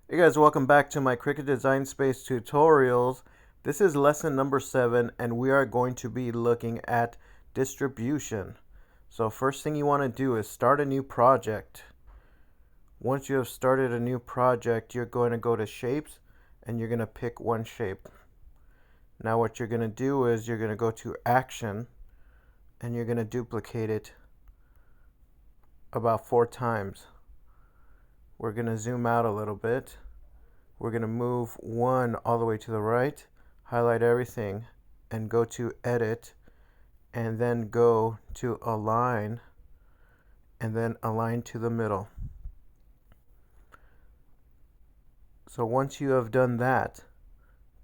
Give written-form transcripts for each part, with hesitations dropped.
Hey guys, welcome back to my Cricut Design Space tutorials. This is lesson number 7 and we are going to be looking at distribution. So first thing you want to do is start a new project. Once you have started a new project, you're going to go to shapes and you're going to pick one shape. Now what you're going to do is you're going to go to action and you're going to duplicate it about 4 times. We're going to zoom out a little bit. We're going to move 1 all the way to the right, highlight everything, and go to edit, and then go to align, and then align to the middle. So once you have done that,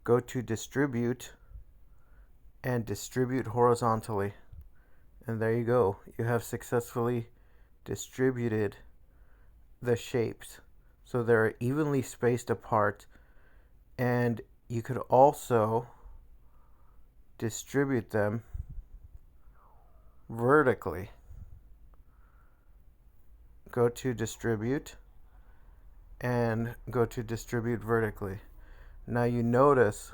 go to distribute and distribute horizontally. And there you go. You have successfully distributed the shapes. So they're evenly spaced apart, and you could also distribute them vertically. Go to distribute and go to distribute vertically. Now you notice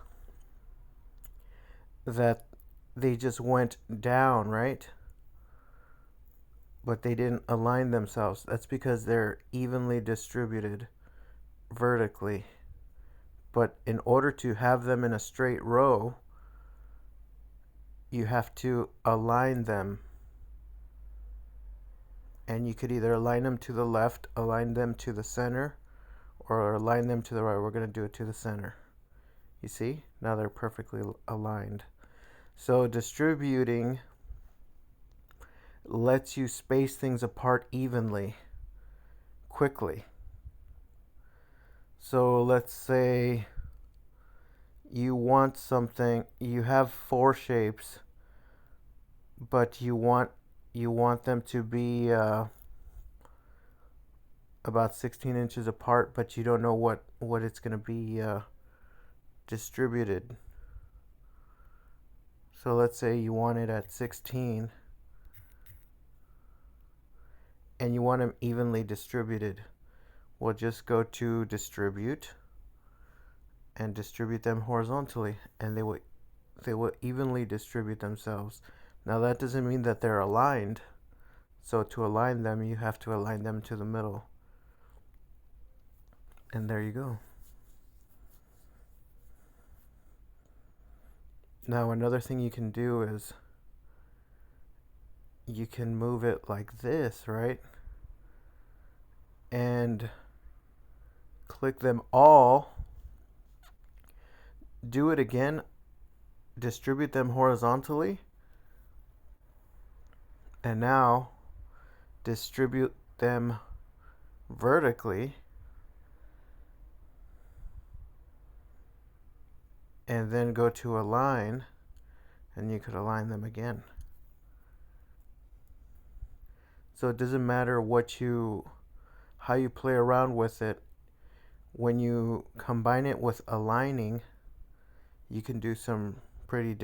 that they just went down, right? But they didn't align themselves. That's because they're evenly distributed vertically. But in order to have them in a straight row, you have to align them. And you could either align them to the left, align them to the center, or align them to the right. We're going to do it to the center. You see? Now they're perfectly aligned. So distributing lets you space things apart evenly, quickly. So let's say you want something, you have 4 shapes, but you want them to be about 16 inches apart, but you don't know what it's going to be distributed. So let's say you want it at 16 and you want them evenly distributed. We'll just go to distribute and distribute them horizontally, and they will evenly distribute themselves. Now that doesn't mean that they're aligned. So to align them, you have to align them to the middle. And there you go. Now another thing you can do is you can move it like this, right? And click them all. Do it again. Distribute them horizontally. And now distribute them vertically. And then go to align, and you could align them again. So it doesn't matter how you play around with it. When you combine it with aligning, you can do some pretty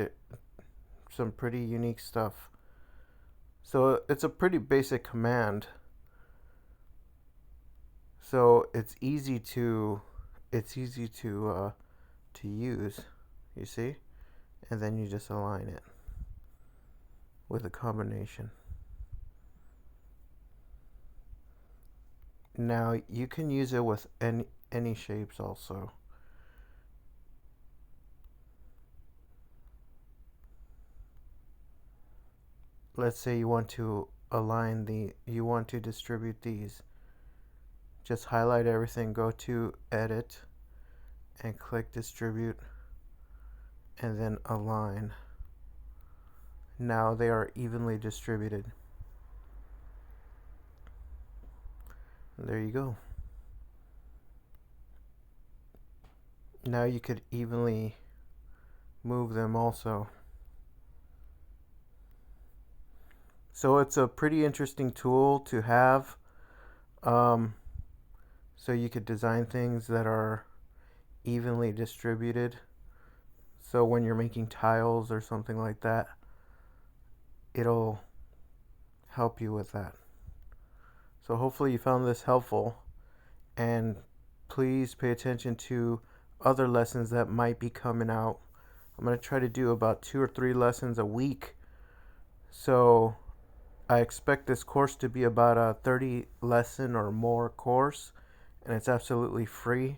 unique stuff. So it's a pretty basic command. So it's easy to use, you see? And then you just align it with a combination. Now you can use it with any shapes also. Let's say you want to distribute these. Just highlight everything, go to edit, and click distribute, and then align. Now they are evenly distributed. There you go. Now you could evenly move them also. So it's a pretty interesting tool to have. So you could design things that are evenly distributed. So when you're making tiles or something like that, it'll help you with that. So hopefully you found this helpful, and please pay attention to other lessons that might be coming out. I'm going to try to do about 2 or 3 lessons a week. So I expect this course to be about a 30 lesson or more course, and it's absolutely free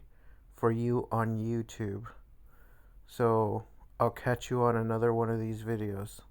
for you on YouTube. So I'll catch you on another one of these videos.